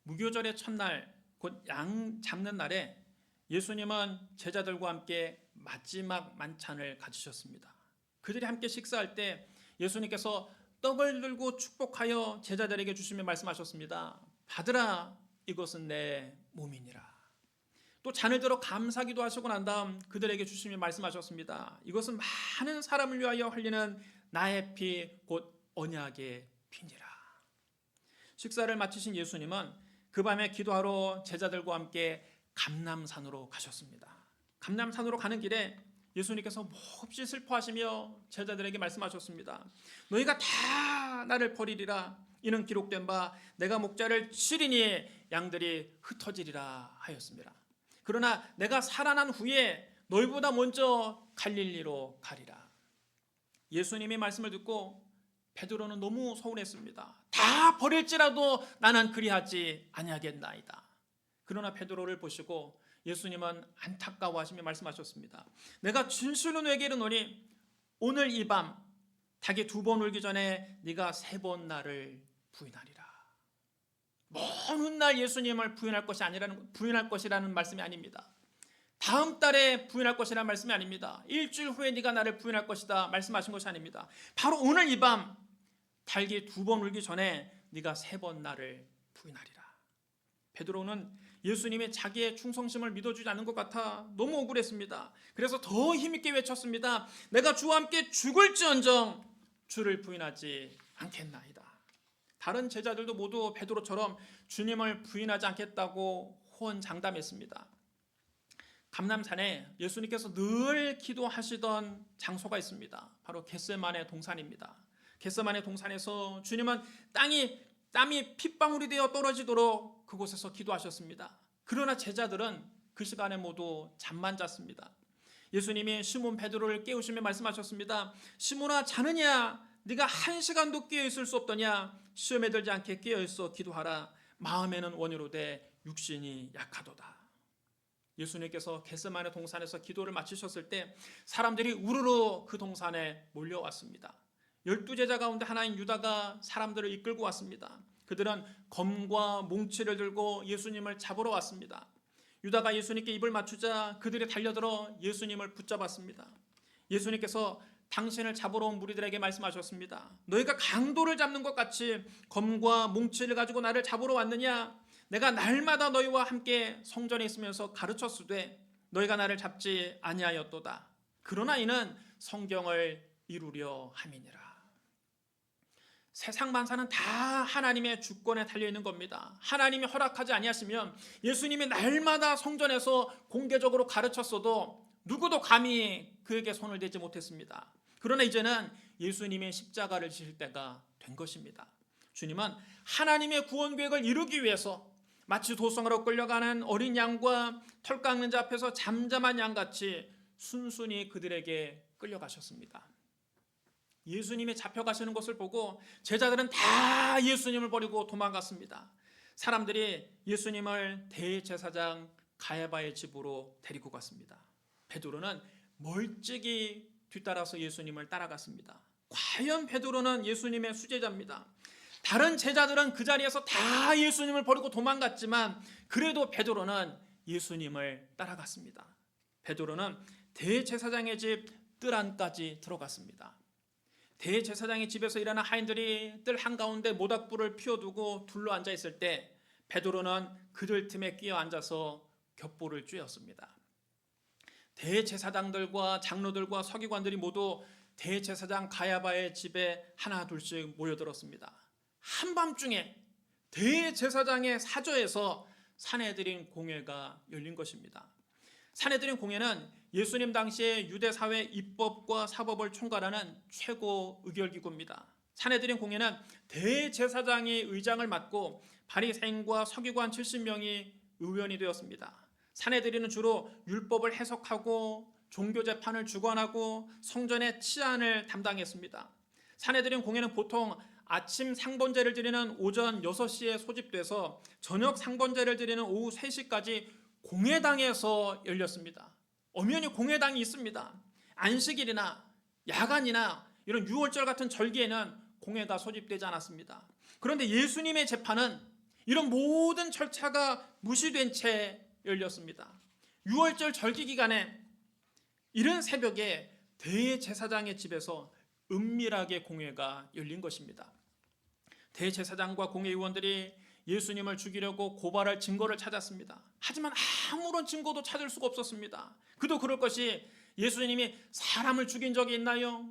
무교절의 첫날, 곧 양 잡는 날에 예수님은 제자들과 함께 마지막 만찬을 가지셨습니다. 그들이 함께 식사할 때 예수님께서 떡을 들고 축복하여 제자들에게 주시며 말씀하셨습니다. 받으라, 이것은 내 몸이니라. 또 잔을 들어 감사기도 하시고 난 다음 그들에게 주시며 말씀하셨습니다. 이것은 많은 사람을 위하여 흘리는 나의 피, 곧 언약의 피니라. 식사를 마치신 예수님은 그 밤에 기도하러 제자들과 함께 감람산으로 가셨습니다. 감람산으로 가는 길에 예수님께서 몹시 슬퍼하시며 제자들에게 말씀하셨습니다. 너희가 다 나를 버리리라. 이는 기록된 바 내가 목자를 치리니 양들이 흩어지리라 하였습니다. 그러나 내가 살아난 후에 너희보다 먼저 갈릴리로 가리라. 예수님의 말씀을 듣고 베드로는 너무 서운했습니다. 다 버릴지라도 나는 그리하지 아니하겠나이다. 그러나 베드로를 보시고 예수님은 안타까워하시며 말씀하셨습니다. 내가 진실로 너에게 이르노니 오늘 이 밤 닭이 2번 울기 전에 네가 3번 나를 부인하리라. 먼 훗날 예수님을 부인할 것이라는 말씀이 아닙니다. 다음 달에 부인할 것이라는 말씀이 아닙니다. 일주일 후에 네가 나를 부인할 것이다 말씀하신 것이 아닙니다. 바로 오늘 이 밤 닭이 2번 울기 전에 네가 3번 나를 부인하리라. 베드로는 예수님이 자기의 충성심을 믿어주지 않는 것 같아 너무 억울했습니다. 그래서 더 힘있게 외쳤습니다. 내가 주와 함께 죽을지언정 주를 부인하지 않겠나이다. 다른 제자들도 모두 베드로처럼 주님을 부인하지 않겠다고 호언장담했습니다. 감람산에 예수님께서 늘 기도하시던 장소가 있습니다. 바로 겟세마네 동산입니다. 겟세마네 동산에서 주님은 땀이 핏방울이 되어 떨어지도록 그곳에서 기도하셨습니다. 그러나 제자들은 그 시간에 모두 잠만 잤습니다. 예수님이 시몬 베드로를 깨우시며 말씀하셨습니다. 시몬아, 자느냐? 네가 1시간도 깨어있을 수 없더냐? 시험에 들지 않게 깨어있어 기도하라. 마음에는 원이로되 육신이 약하도다. 예수님께서 겟세마네 동산에서 기도를 마치셨을 때 사람들이 우르르 그 동산에 몰려왔습니다. 12제자 가운데 하나인 유다가 사람들을 이끌고 왔습니다. 그들은 검과 몽치를 들고 예수님을 잡으러 왔습니다. 유다가 예수님께 입을 맞추자 그들이 달려들어 예수님을 붙잡았습니다. 예수님께서 당신을 잡으러 온 무리들에게 말씀하셨습니다. 너희가 강도를 잡는 것 같이 검과 몽치를 가지고 나를 잡으러 왔느냐? 내가 날마다 너희와 함께 성전에 있으면서 가르쳤으되 너희가 나를 잡지 아니하였도다. 그러나 이는 성경을 이루려 함이니라. 세상 만사는 다 하나님의 주권에 달려있는 겁니다. 하나님이 허락하지 아니하시면 예수님이 날마다 성전에서 공개적으로 가르쳤어도 누구도 감히 그에게 손을 대지 못했습니다. 그러나 이제는 예수님의 십자가를 지실 때가 된 것입니다. 주님은 하나님의 구원 계획을 이루기 위해서 마치 도성으로 끌려가는 어린 양과 털 깎는 자 앞에서 잠잠한 양같이 순순히 그들에게 끌려가셨습니다. 예수님이 잡혀가시는 것을 보고 제자들은 다 예수님을 버리고 도망갔습니다. 사람들이 예수님을 대제사장 가야바의 집으로 데리고 갔습니다. 베드로는 멀찍이 뒤따라서 예수님을 따라갔습니다. 과연 베드로는 예수님의 수제자입니다. 다른 제자들은 그 자리에서 다 예수님을 버리고 도망갔지만 그래도 베드로는 예수님을 따라갔습니다. 베드로는 대제사장의 집 뜰 안까지 들어갔습니다. 대제사장의 집에서 일하는 하인들이 뜰 한가운데 모닥불을 피워두고 둘러앉아 있을 때 베드로는 그들 틈에 끼어 앉아서 겹보를 쬐었습니다. 대제사장들과 장로들과 서기관들이 모두 대제사장 가야바의 집에 하나 둘씩 모여들었습니다. 한밤중에 대제사장의 사저에서 사내들인 공회가 열린 것입니다. 사내들인 공회는 예수님 당시의 유대사회 입법과 사법을 총괄하는 최고 의결기구입니다. 사내들인 공회는 대제사장이 의장을 맡고 바리새인과 서기관 70명이 의원이 되었습니다. 사내들인은 주로 율법을 해석하고 종교재판을 주관하고 성전의 치안을 담당했습니다. 사내들인 공회는 보통 아침 상번제를 드리는 오전 6시에 소집돼서 저녁 상번제를 드리는 오후 3시까지 공회당에서 열렸습니다. 엄연히 공회당이 있습니다. 안식일이나 야간이나 이런 유월절 같은 절기에는 공회가 소집되지 않았습니다. 그런데 예수님의 재판은 이런 모든 절차가 무시된 채 열렸습니다. 6월절 절기 기간에 이른 새벽에 대제사장의 집에서 은밀하게 공회가 열린 것입니다. 대제사장과 공회의원들이 예수님을 죽이려고 고발할 증거를 찾았습니다. 하지만 아무런 증거도 찾을 수가 없었습니다. 그도 그럴 것이 예수님이 사람을 죽인 적이 있나요?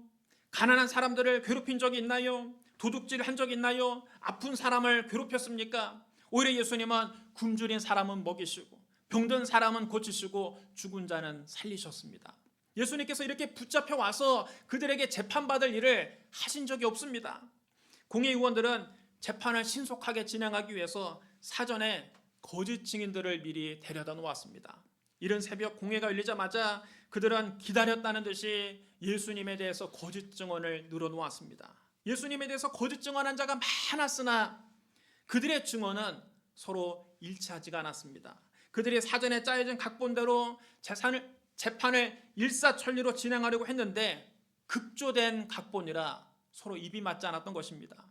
가난한 사람들을 괴롭힌 적이 있나요? 도둑질을 한 적이 있나요? 아픈 사람을 괴롭혔습니까? 오히려 예수님은 굶주린 사람은 먹이시고 병든 사람은 고치시고 죽은 자는 살리셨습니다. 예수님께서 이렇게 붙잡혀 와서 그들에게 재판받을 일을 하신 적이 없습니다. 공회의원들은 재판을 신속하게 진행하기 위해서 사전에 거짓 증인들을 미리 데려다 놓았습니다. 이른 새벽 공회가 열리자마자 그들은 기다렸다는 듯이 예수님에 대해서 거짓 증언을 늘어놓았습니다. 예수님에 대해서 거짓 증언한 자가 많았으나 그들의 증언은 서로 일치하지가 않았습니다. 그들이 사전에 짜여진 각본대로 재판을 일사천리로 진행하려고 했는데 급조된 각본이라 서로 입이 맞지 않았던 것입니다.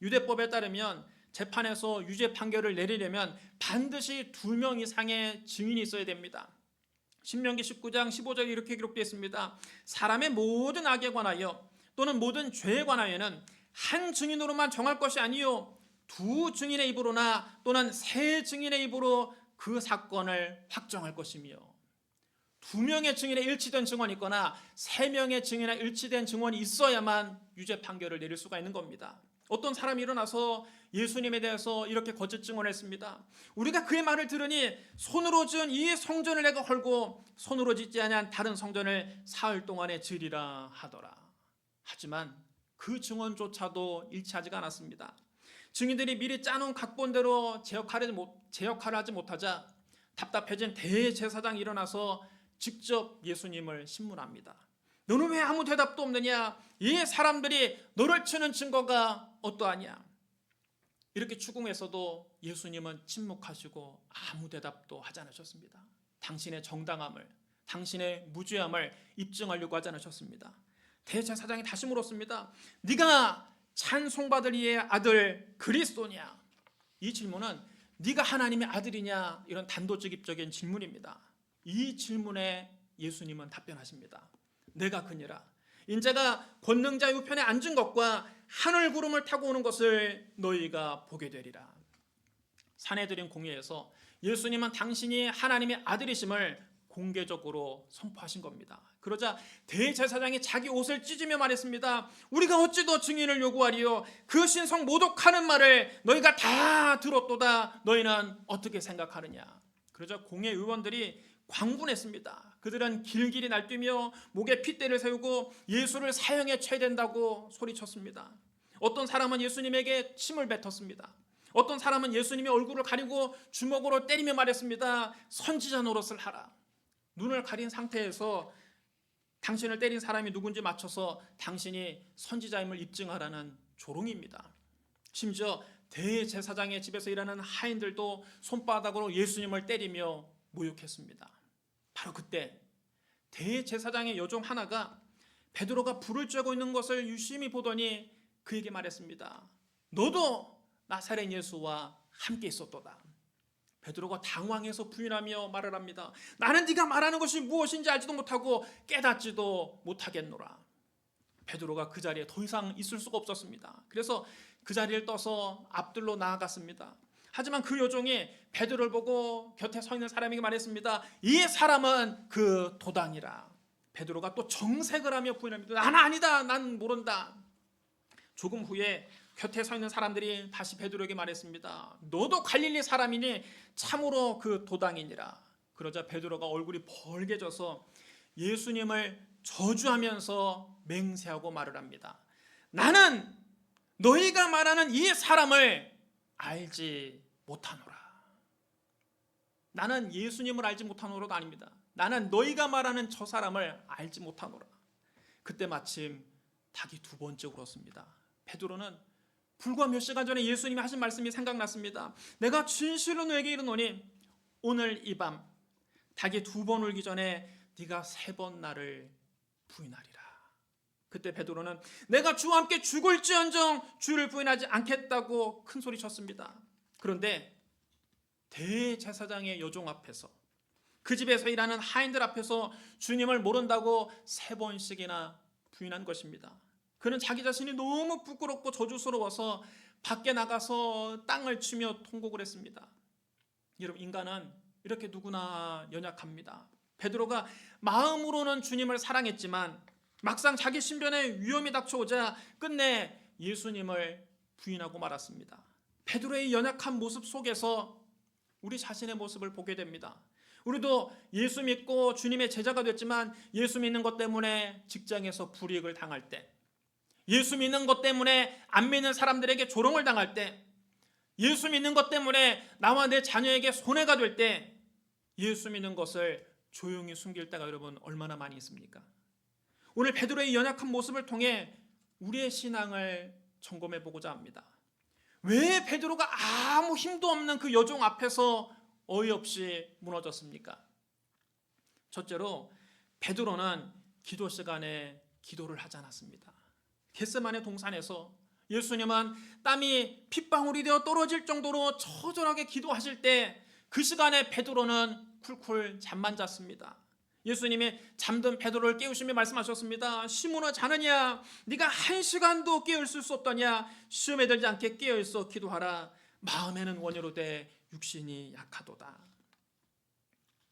유대법에 따르면 재판에서 유죄 판결을 내리려면 반드시 2명 이상의 증인이 있어야 됩니다. 신명기 19장 15절에 이렇게 기록되어 있습니다. 사람의 모든 악에 관하여 또는 모든 죄에 관하여는 한 증인으로만 정할 것이 아니요 2 증인의 입으로나 또는 3 증인의 입으로 그 사건을 확정할 것이며 2명의 증인에 일치된 증언이 있거나 3명의 증인에 일치된 증언이 있어야만 유죄 판결을 내릴 수가 있는 겁니다. 어떤 사람이 일어나서 예수님에 대해서 이렇게 거짓 증언했습니다. 우리가 그의 말을 들으니 손으로 지은 이 성전을 내가 헐고 손으로 짓지 아니한 다른 성전을 사흘 동안에 지으리라 하더라. 하지만 그 증언조차도 일치하지가 않았습니다. 증인들이 미리 짜놓은 각본대로 제 역할을 하지 못하자 답답해진 대제사장이 일어나서 직접 예수님을 신문합니다. 너는 왜 아무 대답도 없느냐? 이 사람들이 너를 치는 증거가 어떠하냐? 이렇게 추궁해서도 예수님은 침묵하시고 아무 대답도 하지 않으셨습니다. 당신의 정당함을, 당신의 무죄함을 입증하려고 하지 않으셨습니다. 대제사장이 다시 물었습니다. 네가 찬송받을 이의 아들 그리스도냐? 이 질문은 네가 하나님의 아들이냐? 이런 단도직입적인 질문입니다. 이 질문에 예수님은 답변하십니다. 내가 그니라. 인자가 권능자 우편에 앉은 것과 하늘 구름을 타고 오는 것을 너희가 보게 되리라. 산헤드린 공회에서 예수님은 당신이 하나님의 아들이심을 공개적으로 선포하신 겁니다. 그러자 대제사장이 자기 옷을 찢으며 말했습니다. 우리가 어찌 더 증인을 요구하리요? 그 신성 모독하는 말을 너희가 다 들었도다. 너희는 어떻게 생각하느냐? 그러자 공회 의원들이 광분했습니다. 그들은 길길이 날뛰며 목에 핏대를 세우고 예수를 사형에 쳐야 된다고 소리쳤습니다. 어떤 사람은 예수님에게 침을 뱉었습니다. 어떤 사람은 예수님의 얼굴을 가리고 주먹으로 때리며 말했습니다. 선지자 노릇을 하라. 눈을 가린 상태에서 당신을 때린 사람이 누군지 맞춰서 당신이 선지자임을 입증하라는 조롱입니다. 심지어 대제사장의 집에서 일하는 하인들도 손바닥으로 예수님을 때리며 모욕했습니다. 바로 그때 대제사장의 여종 하나가 베드로가 불을 쬐고 있는 것을 유심히 보더니 그에게 말했습니다. 너도 나사렛 예수와 함께 있었도다. 베드로가 당황해서 부인하며 말을 합니다. 나는 네가 말하는 것이 무엇인지 알지도 못하고 깨닫지도 못하겠노라. 베드로가 그 자리에 더 이상 있을 수가 없었습니다. 그래서 그 자리를 떠서 앞들로 나아갔습니다. 하지만 그 여종이 베드로를 보고 곁에 서 있는 사람에게 말했습니다. 이 사람은 그 도단이라. 베드로가 또 정색을 하며 부인합니다. 나는 아니다. 난 모른다. 조금 후에 곁에 서 있는 사람들이 다시 베드로에게 말했습니다. 너도 갈릴리 사람이니 참으로 그 도당이니라. 그러자 베드로가 얼굴이 벌게져서 예수님을 저주하면서 맹세하고 말을 합니다. 나는 너희가 말하는 이 사람을 알지 못하노라. 나는 예수님을 알지 못하노라가 아닙니다. 나는 너희가 말하는 저 사람을 알지 못하노라. 그때 마침 닭이 2번째 울었습니다. 베드로는 불과 몇 시간 전에 예수님이 하신 말씀이 생각났습니다. 내가 진실로 너에게 이르노니 오늘 이 밤 닭이 2번 울기 전에 네가 3번 나를 부인하리라. 그때 베드로는 내가 주와 함께 죽을지언정 주를 부인하지 않겠다고 큰 소리 쳤습니다. 그런데 대제사장의 여종 앞에서, 그 집에서 일하는 하인들 앞에서 주님을 모른다고 3번씩이나 부인한 것입니다. 그는 자기 자신이 너무 부끄럽고 저주스러워서 밖에 나가서 땅을 치며 통곡을 했습니다. 여러분, 인간은 이렇게 누구나 연약합니다. 베드로가 마음으로는 주님을 사랑했지만 막상 자기 신변에 위험이 닥쳐오자 끝내 예수님을 부인하고 말았습니다. 베드로의 연약한 모습 속에서 우리 자신의 모습을 보게 됩니다. 우리도 예수 믿고 주님의 제자가 됐지만 예수 믿는 것 때문에 직장에서 불이익을 당할 때, 예수 믿는 것 때문에 안 믿는 사람들에게 조롱을 당할 때, 예수 믿는 것 때문에 나와 내 자녀에게 손해가 될 때 예수 믿는 것을 조용히 숨길 때가 여러분 얼마나 많이 있습니까? 오늘 베드로의 연약한 모습을 통해 우리의 신앙을 점검해 보고자 합니다. 왜 베드로가 아무 힘도 없는 그 여종 앞에서 어이없이 무너졌습니까? 첫째로 베드로는 기도 시간에 기도를 하지 않았습니다. 겟세마네 동산에서 예수님은 땀이 핏방울이 되어 떨어질 정도로 처절하게 기도하실 때 그 시간에 베드로는 쿨쿨 잠만 잤습니다. 예수님이 잠든 베드로를 깨우시며 말씀하셨습니다. 시몬아, 자느냐? 네가 1시간도 깨어있을 수 없더냐? 시험에 들지 않게 깨어있어 기도하라. 마음에는 원효로되 육신이 약하도다.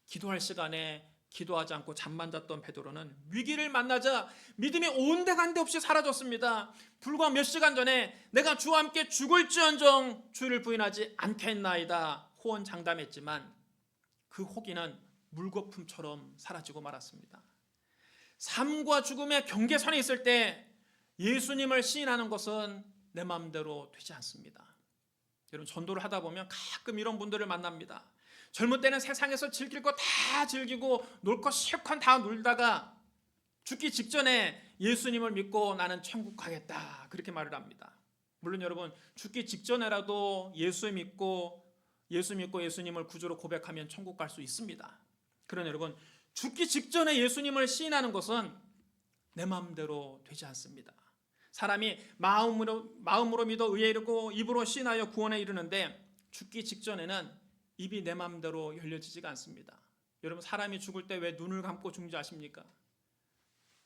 기도할 시간에 기도하지 않고 잠만 잤던 베드로는 위기를 만나자 믿음이 온데간데 없이 사라졌습니다. 불과 몇 시간 전에 내가 주와 함께 죽을지언정 주를 부인하지 않겠나이다 호언장담했지만 그 호기는 물거품처럼 사라지고 말았습니다. 삶과 죽음의 경계선에 있을 때 예수님을 시인하는 것은 내 마음대로 되지 않습니다. 여러분, 전도를 하다 보면 가끔 이런 분들을 만납니다. 젊을 때는 세상에서 즐길 거 다 즐기고 놀 거 실컷 다 놀다가 죽기 직전에 예수님을 믿고 나는 천국 가겠다 그렇게 말을 합니다. 물론 여러분, 죽기 직전에라도 예수 믿고 예수님을 구주로 고백하면 천국 갈 수 있습니다. 그러나 여러분, 죽기 직전에 예수님을 시인하는 것은 내 마음대로 되지 않습니다. 사람이 마음으로 믿어 의에 이르고 입으로 시인하여 구원에 이르는데 죽기 직전에는 입이 내 마음대로 열려지지가 않습니다. 여러분, 사람이 죽을 때 왜 눈을 감고 죽는지 아십니까?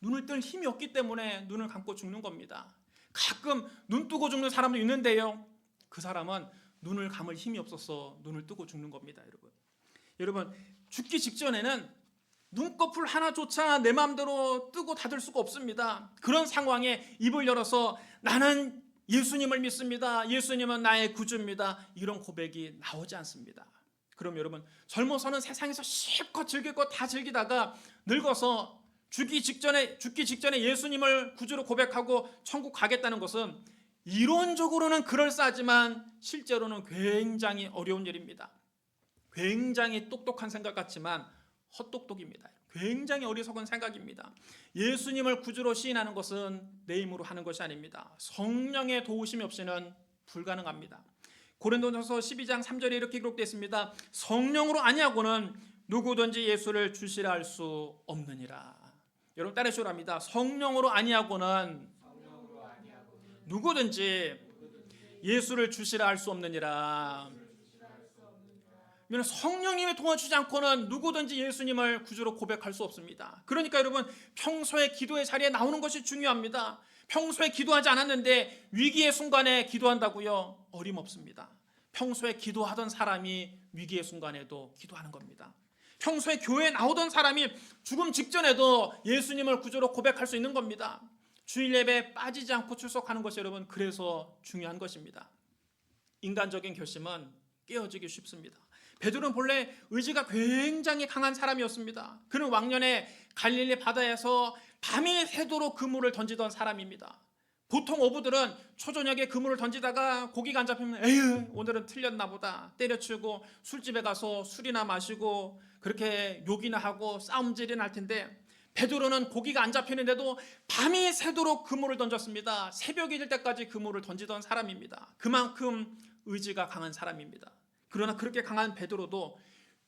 눈을 뜰 힘이 없기 때문에 눈을 감고 죽는 겁니다. 가끔 눈 뜨고 죽는 사람도 있는데요, 그 사람은 눈을 감을 힘이 없어서 눈을 뜨고 죽는 겁니다. 여러분, 죽기 직전에는 눈꺼풀 하나조차 내 마음대로 뜨고 닫을 수가 없습니다. 그런 상황에 입을 열어서 나는 예수님을 믿습니다, 예수님은 나의 구주입니다, 이런 고백이 나오지 않습니다. 그럼 여러분, 젊어서는 세상에서 실컷 즐길 거 다 즐기다가 늙어서 죽기 직전에 예수님을 구주로 고백하고 천국 가겠다는 것은 이론적으로는 그럴싸하지만 실제로는 굉장히 어려운 일입니다. 굉장히 똑똑한 생각 같지만 헛똑똑입니다. 굉장히 어리석은 생각입니다. 예수님을 구주로 시인하는 것은 내 힘으로 하는 것이 아닙니다. 성령의 도우심이 없이는 불가능합니다. 고린도전서 12장 3절에 이렇게 기록되어 있습니다. 성령으로 아니하고는 누구든지 예수를 주시라 할 수 없느니라. 여러분, 따라하시라 합니다. 성령으로 아니하고는 누구든지 예수를 주시라 할 수 없느니라. 성령님이 도와주지 않고는 누구든지 예수님을 구주로 고백할 수 없습니다. 그러니까 여러분, 평소에 기도의 자리에 나오는 것이 중요합니다. 평소에 기도하지 않았는데 위기의 순간에 기도한다고요? 어림없습니다. 평소에 기도하던 사람이 위기의 순간에도 기도하는 겁니다. 평소에 교회에 나오던 사람이 죽음 직전에도 예수님을 구주로 고백할 수 있는 겁니다. 주일 예배에 빠지지 않고 출석하는 것이 여러분, 그래서 중요한 것입니다. 인간적인 결심은 깨어지기 쉽습니다. 베드로는 본래 의지가 굉장히 강한 사람이었습니다. 그는 왕년에 갈릴리 바다에서 밤이 새도록 그물을 던지던 사람입니다. 보통 어부들은 초저녁에 그물을 던지다가 고기가 안 잡히면 에휴, 오늘은 틀렸나 보다 때려치우고 술집에 가서 술이나 마시고 그렇게 욕이나 하고 싸움질이나 할 텐데, 베드로는 고기가 안 잡히는데도 밤이 새도록 그물을 던졌습니다. 새벽이 될 때까지 그물을 던지던 사람입니다. 그만큼 의지가 강한 사람입니다. 그러나 그렇게 강한 베드로도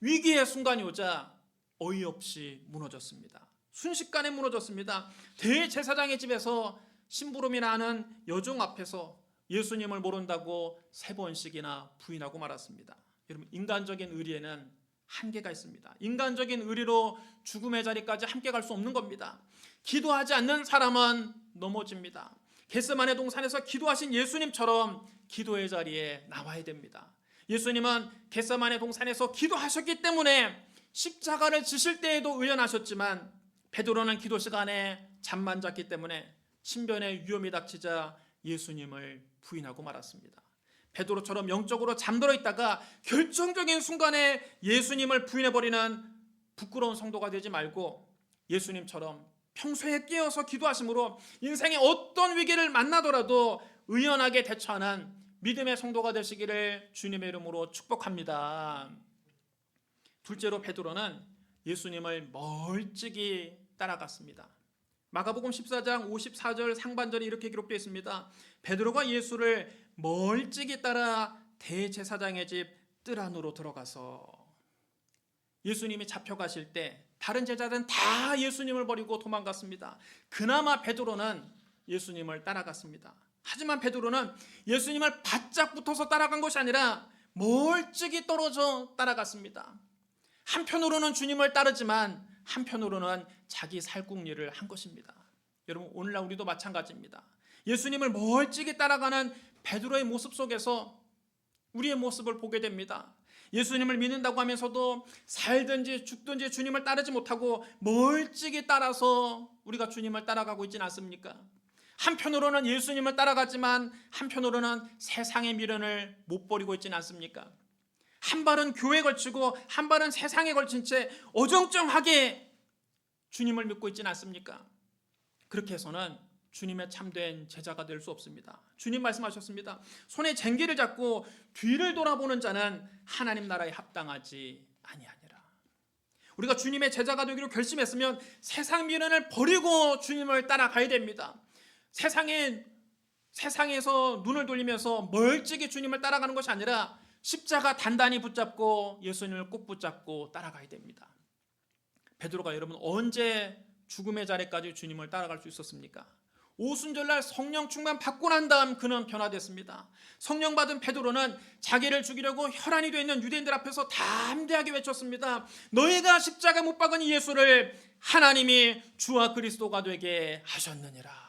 위기의 순간이 오자 어이없이 무너졌습니다. 순식간에 무너졌습니다. 대제사장의 집에서 심부름이나 하는 여종 앞에서 예수님을 모른다고 3번씩이나 부인하고 말았습니다. 여러분, 인간적인 의리에는 한계가 있습니다. 인간적인 의리로 죽음의 자리까지 함께 갈 수 없는 겁니다. 기도하지 않는 사람은 넘어집니다. 겟세마네 동산에서 기도하신 예수님처럼 기도의 자리에 나와야 됩니다. 예수님은 겟세마네 동산에서 기도하셨기 때문에 십자가를 지실 때에도 의연하셨지만, 베드로는 기도 시간에 잠만 잤기 때문에 신변의 위험이 닥치자 예수님을 부인하고 말았습니다. 베드로처럼 영적으로 잠들어 있다가 결정적인 순간에 예수님을 부인해버리는 부끄러운 성도가 되지 말고, 예수님처럼 평소에 깨어서 기도하심으로 인생의 어떤 위기를 만나더라도 의연하게 대처하는 믿음의 성도가 되시기를 주님의 이름으로 축복합니다. 둘째로, 베드로는 예수님을 멀찍이 따라갔습니다. 마가복음 14장 54절 상반절이 이렇게 기록되어 있습니다. 베드로가 예수를 멀찍이 따라 대제사장의 집 뜰 안으로 들어가서, 예수님이 잡혀가실 때 다른 제자들은 다 예수님을 버리고 도망갔습니다. 그나마 베드로는 예수님을 따라갔습니다. 하지만 베드로는 예수님을 바짝 붙어서 따라간 것이 아니라 멀찍이 떨어져 따라갔습니다. 한편으로는 주님을 따르지만 한편으로는 자기 살궁리를 한 것입니다. 여러분, 오늘날 우리도 마찬가지입니다. 예수님을 멀찍이 따라가는 베드로의 모습 속에서 우리의 모습을 보게 됩니다. 예수님을 믿는다고 하면서도 살든지 죽든지 주님을 따르지 못하고 멀찍이 따라서 우리가 주님을 따라가고 있지는 않습니까? 한편으로는 예수님을 따라가지만 한편으로는 세상의 미련을 못 버리고 있지는 않습니까? 한 발은 교회에 걸치고 한 발은 세상에 걸친 채 어정쩡하게 주님을 믿고 있지는 않습니까? 그렇게 해서는 주님의 참된 제자가 될 수 없습니다. 주님 말씀하셨습니다. 손에 쟁기를 잡고 뒤를 돌아보는 자는 하나님 나라에 합당하지 아니하니라. 우리가 주님의 제자가 되기로 결심했으면 세상 미련을 버리고 주님을 따라가야 됩니다. 세상에서 눈을 돌리면서 멀찍이 주님을 따라가는 것이 아니라 십자가 단단히 붙잡고 예수님을 꼭 붙잡고 따라가야 됩니다. 베드로가 여러분 언제 죽음의 자리까지 주님을 따라갈 수 있었습니까? 오순절날 성령 충만 받고 난 다음 그는 변화됐습니다. 성령 받은 베드로는 자기를 죽이려고 혈안이 되어 있는 유대인들 앞에서 담대하게 외쳤습니다. 너희가 십자가 못 박은 이 예수를 하나님이 주와 그리스도가 되게 하셨느니라.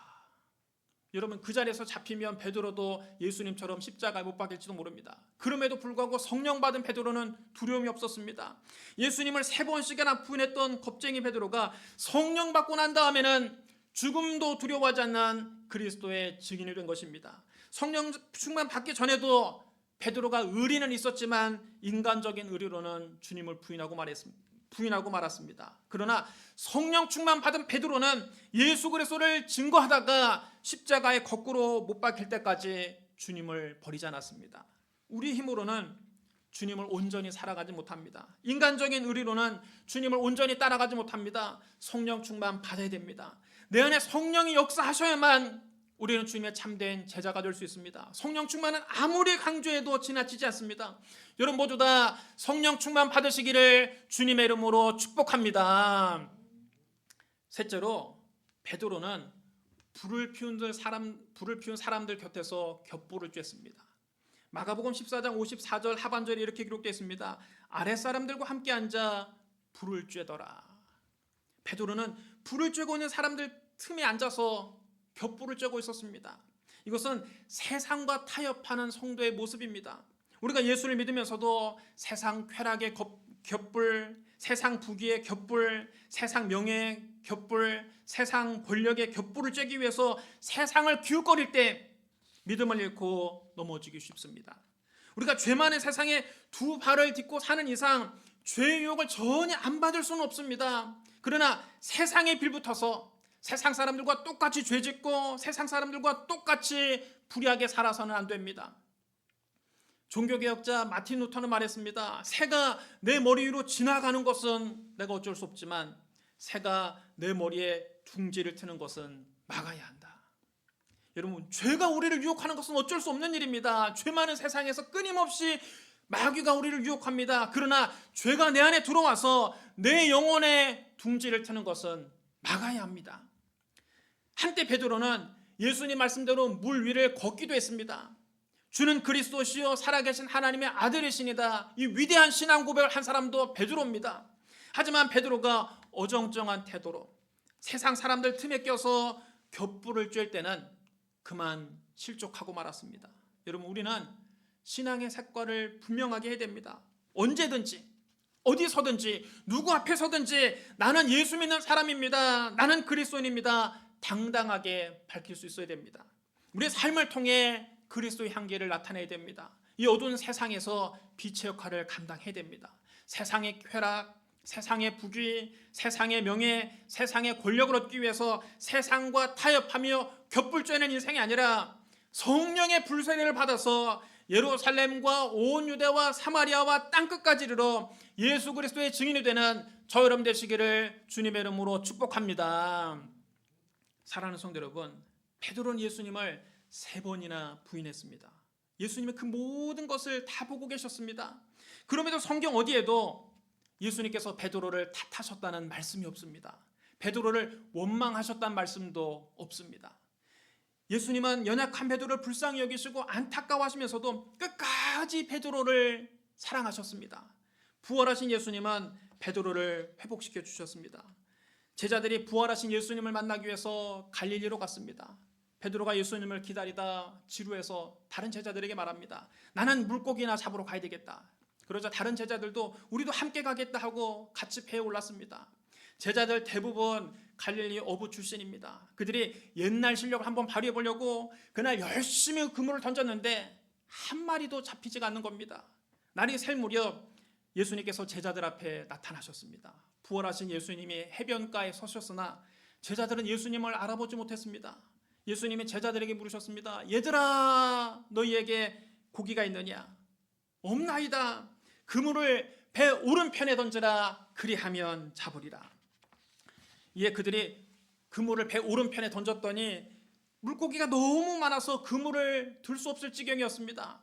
여러분, 그 자리에서 잡히면 베드로도 예수님처럼 십자가에 못 박힐지도 모릅니다. 그럼에도 불구하고 성령 받은 베드로는 두려움이 없었습니다. 예수님을 3번씩이나 부인했던 겁쟁이 베드로가 성령 받고 난 다음에는 죽음도 두려워하지 않는 그리스도의 증인이 된 것입니다. 성령 충만 받기 전에도 베드로가 의리는 있었지만 인간적인 의리로는 주님을 부인하고 말았습니다. 그러나 성령 충만 받은 베드로는 예수 그리스도를 증거하다가 십자가에 거꾸로 못 박힐 때까지 주님을 버리지 않았습니다. 우리 힘으로는 주님을 온전히 살아가지 못합니다. 인간적인 의리로는 주님을 온전히 따라가지 못합니다. 성령 충만 받아야 됩니다. 내 안에 성령이 역사하셔야만 우리는 주님의 참된 제자가 될 수 있습니다. 성령 충만은 아무리 강조해도 지나치지 않습니다. 여러분 모두 다 성령 충만 받으시기를 주님의 이름으로 축복합니다. 셋째로, 베드로는 불을 피운 사람들 곁에서 겹불을 쬐습니다. 마가복음 14장 54절 하반절에 이렇게 기록되어 있습니다. 아랫사람들과 함께 앉아 불을 쬐더라. 베드로는 불을 쬐고 있는 사람들 틈에 앉아서 겹불을 쬐고 있었습니다. 이것은 세상과 타협하는 성도의 모습입니다. 우리가 예수를 믿으면서도 세상 쾌락의 겹불, 세상 부귀의 겹불, 세상 명예의 겹불, 세상 권력의 겹불을 쬐기 위해서 세상을 기웃거릴 때 믿음을 잃고 넘어지기 쉽습니다. 우리가 죄 많은 세상에 두 발을 딛고 사는 이상 죄의 유혹을 전혀 안 받을 수는 없습니다. 그러나 세상에 빌붙어서 세상 사람들과 똑같이 죄짓고 세상 사람들과 똑같이 불의하게 살아서는 안 됩니다. 종교개혁자 마틴 루터는 말했습니다. 새가 내 머리 위로 지나가는 것은 내가 어쩔 수 없지만 새가 내 머리에 둥지를 트는 것은 막아야 한다. 여러분, 죄가 우리를 유혹하는 것은 어쩔 수 없는 일입니다. 죄 많은 세상에서 끊임없이 마귀가 우리를 유혹합니다. 그러나 죄가 내 안에 들어와서 내 영혼에 둥지를 트는 것은 막아야 합니다. 한때 베드로는 예수님 말씀대로 물 위를 걷기도 했습니다. 주는 그리스도시요 살아계신 하나님의 아들이시니다. 이 위대한 신앙 고백을 한 사람도 베드로입니다. 하지만 베드로가 어정쩡한 태도로 세상 사람들 틈에 껴서 겹불을 쬐을 때는 그만 실족하고 말았습니다. 여러분, 우리는 신앙의 색깔을 분명하게 해야 됩니다. 언제든지 어디서든지 누구 앞에서든지 나는 예수 믿는 사람입니다, 나는 그리스도인입니다, 당당하게 밝힐 수 있어야 됩니다. 우리의 삶을 통해 그리스도의 향기를 나타내야 됩니다. 이 어두운 세상에서 빛의 역할을 감당해야 됩니다. 세상의 쾌락, 세상의 부귀, 세상의 명예, 세상의 권력을 얻기 위해서 세상과 타협하며 겹불 쬐는 인생이 아니라 성령의 불세례를 받아서 예루살렘과 온 유대와 사마리아와 땅끝까지 이르러 예수 그리스도의 증인이 되는 저 여러분 되시기를 주님의 이름으로 축복합니다. 사랑하는 성도 여러분, 베드로는 예수님을 3번이나 부인했습니다. 예수님의 그 모든 것을 다 보고 계셨습니다. 그럼에도 성경 어디에도 예수님께서 베드로를 탓하셨다는 말씀이 없습니다. 베드로를 원망하셨다는 말씀도 없습니다. 예수님은 연약한 베드로를 불쌍히 여기시고 안타까워하시면서도 끝까지 베드로를 사랑하셨습니다. 부활하신 예수님은 베드로를 회복시켜 주셨습니다. 제자들이 부활하신 예수님을 만나기 위해서 갈릴리로 갔습니다. 베드로가 예수님을 기다리다 지루해서 다른 제자들에게 말합니다. 나는 물고기나 잡으러 가야 되겠다. 그러자 다른 제자들도 우리도 함께 가겠다 하고 같이 배에 올랐습니다. 제자들 대부분 갈릴리 어부 출신입니다. 그들이 옛날 실력을 한번 발휘해 보려고 그날 열심히 그물을 던졌는데 한 마리도 잡히지가 않는 겁니다. 날이 셀 무렵 예수님께서 제자들 앞에 나타나셨습니다. 부활하신 예수님이 해변가에 서셨으나 제자들은 예수님을 알아보지 못했습니다. 예수님이 제자들에게 물으셨습니다. 얘들아, 너희에게 고기가 있느냐? 없나이다. 그물을 배 오른편에 던져라. 그리하면 잡으리라. 이에 그들이 그물을 배 오른편에 던졌더니 물고기가 너무 많아서 그물을 들 수 없을 지경이었습니다.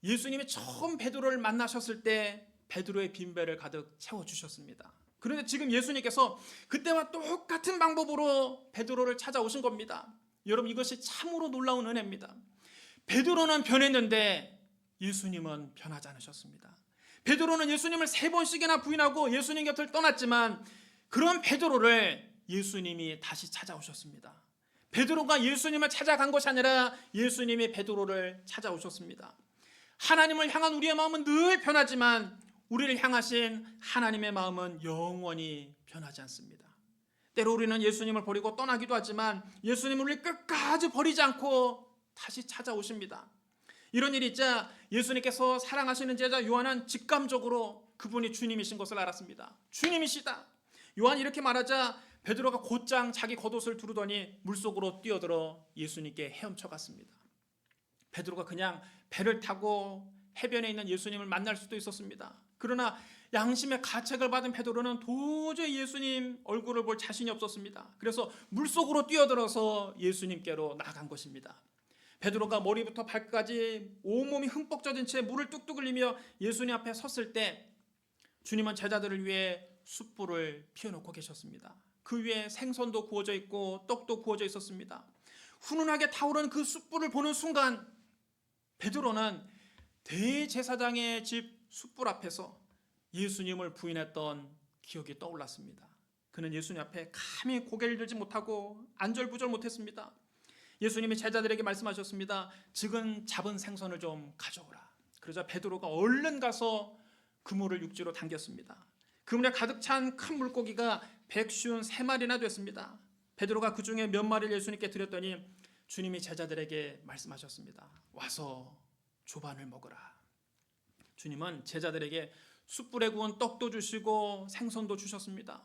예수님이 처음 베드로를 만나셨을 때 베드로의 빈배를 가득 채워주셨습니다. 그런데 지금 예수님께서 그때와 똑같은 방법으로 베드로를 찾아오신 겁니다. 여러분, 이것이 참으로 놀라운 은혜입니다. 베드로는 변했는데 예수님은 변하지 않으셨습니다. 베드로는 예수님을 3번씩이나 부인하고 예수님 곁을 떠났지만 그런 베드로를 예수님이 다시 찾아오셨습니다. 베드로가 예수님을 찾아간 것이 아니라 예수님이 베드로를 찾아오셨습니다. 하나님을 향한 우리의 마음은 늘 변하지만 우리를 향하신 하나님의 마음은 영원히 변하지 않습니다. 때로 우리는 예수님을 버리고 떠나기도 하지만 예수님은 우리를 끝까지 버리지 않고 다시 찾아오십니다. 이런 일이 있자 예수님께서 사랑하시는 제자 요한은 직감적으로 그분이 주님이신 것을 알았습니다. 주님이시다. 요한이 이렇게 말하자 베드로가 곧장 자기 겉옷을 두르더니 물속으로 뛰어들어 예수님께 헤엄쳐 갔습니다. 베드로가 그냥 배를 타고 해변에 있는 예수님을 만날 수도 있었습니다. 그러나 양심의 가책을 받은 베드로는 도저히 예수님 얼굴을 볼 자신이 없었습니다. 그래서 물속으로 뛰어들어서 예수님께로 나간 것입니다. 베드로가 머리부터 발까지 온몸이 흠뻑 젖은 채 물을 뚝뚝 흘리며 예수님 앞에 섰을 때 주님은 제자들을 위해 숯불을 피워놓고 계셨습니다. 그 위에 생선도 구워져 있고 떡도 구워져 있었습니다. 훈훈하게 타오르는 그 숯불을 보는 순간 베드로는 대제사장의 집 숯불 앞에서 예수님을 부인했던 기억이 떠올랐습니다. 그는 예수님 앞에 감히 고개를 들지 못하고 안절부절 못했습니다. 예수님이 제자들에게 말씀하셨습니다. 지금 잡은 생선을 좀 가져오라. 그러자 베드로가 얼른 가서 그물을 육지로 당겼습니다. 그물에 가득 찬 큰 물고기가 153마리나 됐습니다. 베드로가 그 중에 몇 마리를 예수님께 드렸더니 주님이 제자들에게 말씀하셨습니다. 와서 조반을 먹으라. 주님은 제자들에게 숯불에 구운 떡도 주시고 생선도 주셨습니다.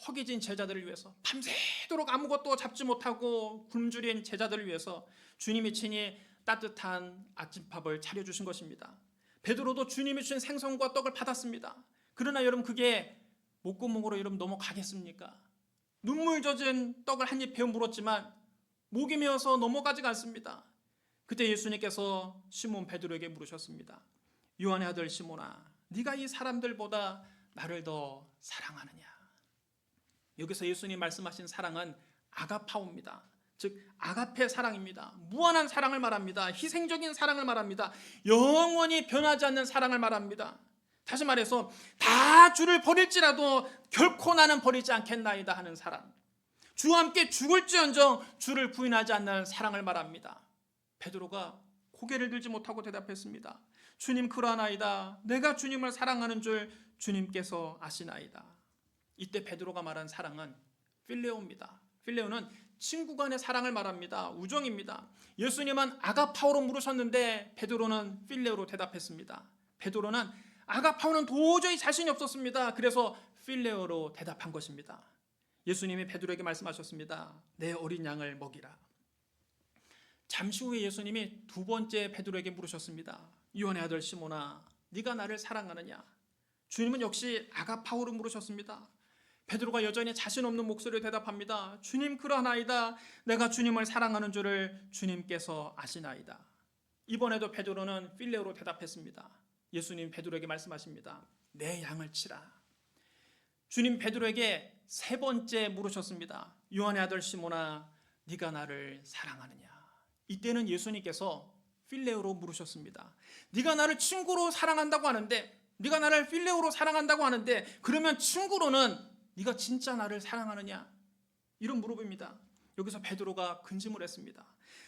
허기진 제자들을 위해서 밤새도록 아무것도 잡지 못하고 굶주린 제자들을 위해서 주님이 친히 따뜻한 아침밥을 차려주신 것입니다. 베드로도 주님이 주신 생선과 떡을 받았습니다. 그러나 여러분, 그게 목구멍으로 여러분 넘어가겠습니까? 눈물 젖은 떡을 한 입 베어 물었지만 목이 메어서 넘어가지가 않습니다. 그때 예수님께서 시몬 베드로에게 물으셨습니다. 요한의 아들 시몬아, 네가 이 사람들보다 나를 더 사랑하느냐? 여기서 예수님 말씀하신 사랑은 아가파오입니다. 즉 아가페 사랑입니다. 무한한 사랑을 말합니다. 희생적인 사랑을 말합니다. 영원히 변하지 않는 사랑을 말합니다. 다시 말해서 다 주를 버릴지라도 결코 나는 버리지 않겠나이다 하는 사랑, 주와 함께 죽을지언정 주를 부인하지 않는 사랑을 말합니다. 베드로가 고개를 들지 못하고 대답했습니다. 주님, 그러하나이다. 내가 주님을 사랑하는 줄 주님께서 아시나이다. 이때 베드로가 말한 사랑은 필레오입니다. 필레오는 친구 간의 사랑을 말합니다. 우정입니다. 예수님은 아가파오로 물으셨는데 베드로는 필레오로 대답했습니다. 베드로는 아가파오는 도저히 자신이 없었습니다. 그래서 필레오로 대답한 것입니다. 예수님이 베드로에게 말씀하셨습니다. 내 어린 양을 먹이라. 잠시 후에 예수님이 두 번째 베드로에게 물으셨습니다. 요한의 아들 시몬아, 네가 나를 사랑하느냐? 주님은 역시 아가파오로 물으셨습니다. 베드로가 여전히 자신 없는 목소리로 대답합니다. 주님, 그러하나이다. 내가 주님을 사랑하는 줄을 주님께서 아시나이다. 이번에도 베드로는 필레오로 대답했습니다. 예수님 베드로에게 말씀하십니다. 내 양을 치라. 주님 베드로에게 세 번째 물으셨습니다. 요한의 아들 시몬아, 네가 나를 사랑하느냐? 이때는 예수님께서 필레오로 물으셨습니다. 네가 나를 친구로 사랑한다고 하는데, 네가 나를 필레오로 사랑한다고 하는데, 그러면 친구로는 네가 진짜 나를 사랑하느냐? 이런 물어봅니다. 여기서 베드로가 근심을 했습니다.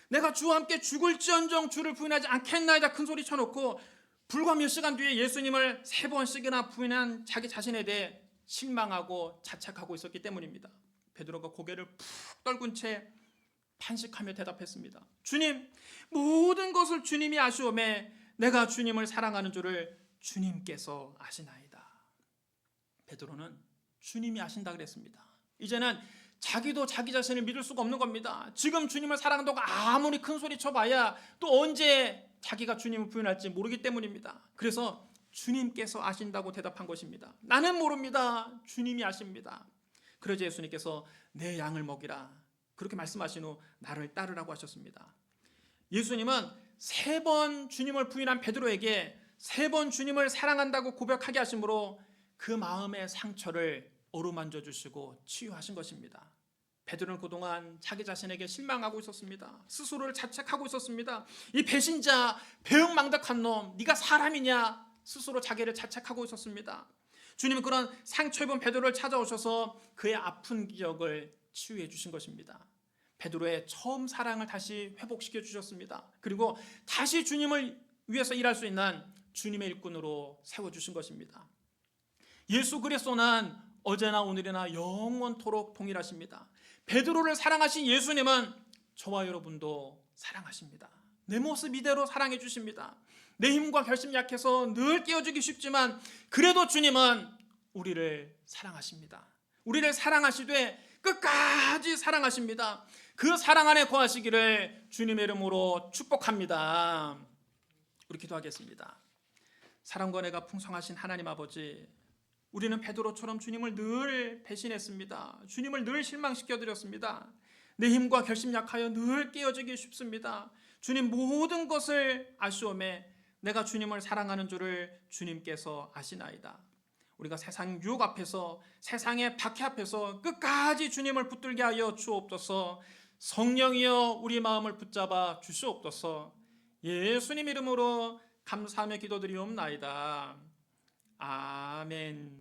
내가 주와 함께 죽을지언정 주를 부인하지 않겠나이다 큰 소리 쳐놓고 불과 몇 시간 뒤에 예수님을 세 번씩이나 부인한 자기 자신에 대해 실망하고 자책하고 있었기 때문입니다. 베드로가 고개를 푹 떨군 채 탄식하며 대답했습니다. 주님, 모든 것을 주님이 아시오매 내가 주님을 사랑하는 줄을 주님께서 아시나이다. 베드로는 주님이 아신다 그랬습니다. 이제는 자기도 자기 자신을 믿을 수가 없는 겁니다. 지금 주님을 사랑한다고 아무리 큰 소리 쳐봐야 또 언제 자기가 주님을 부인할지 모르기 때문입니다. 그래서 주님께서 아신다고 대답한 것입니다. 나는 모릅니다. 주님이 아십니다. 그러자 예수님께서 내 양을 먹이라. 그렇게 말씀하신 후 나를 따르라고 하셨습니다. 예수님은 세 번 주님을 부인한 베드로에게 세 번 주님을 사랑한다고 고백하게 하심으로 그 마음의 상처를 어루만져 주시고 치유하신 것입니다. 베드로는 그동안 자기 자신에게 실망하고 있었습니다. 스스로를 자책하고 있었습니다. 이 배신자, 배은망덕한 놈, 네가 사람이냐? 스스로 자기를 자책하고 있었습니다. 주님은 그런 상처 입은 베드로를 찾아오셔서 그의 아픈 기억을 치유해 주신 것입니다. 베드로의 처음 사랑을 다시 회복시켜 주셨습니다. 그리고 다시 주님을 위해서 일할 수 있는 주님의 일꾼으로 세워주신 것입니다. 예수 그리스도는 어제나 오늘이나 영원토록 동일하십니다. 베드로를 사랑하신 예수님은 저와 여러분도 사랑하십니다. 내 모습 이대로 사랑해 주십니다. 내 힘과 결심 약해서 늘 깨어지기 쉽지만 그래도 주님은 우리를 사랑하십니다. 우리를 사랑하시되 끝까지 사랑하십니다. 그 사랑 안에 거하시기를 주님의 이름으로 축복합니다. 우리 기도하겠습니다. 사랑과 은혜가 풍성하신 하나님 아버지, 우리는 베드로처럼 주님을 늘 배신했습니다. 주님을 늘 실망시켜드렸습니다. 내 힘과 결심 약하여 늘 깨어지기 쉽습니다. 주님, 모든 것을 아시오매 내가 주님을 사랑하는 줄을 주님께서 아시나이다. 우리가 세상 유혹 앞에서, 세상의 박해 앞에서 끝까지 주님을 붙들게 하여 주옵소서. 성령이여 우리 마음을 붙잡아 주시옵소서. 예수님 이름으로 감사하며 기도드리옵나이다. 아멘.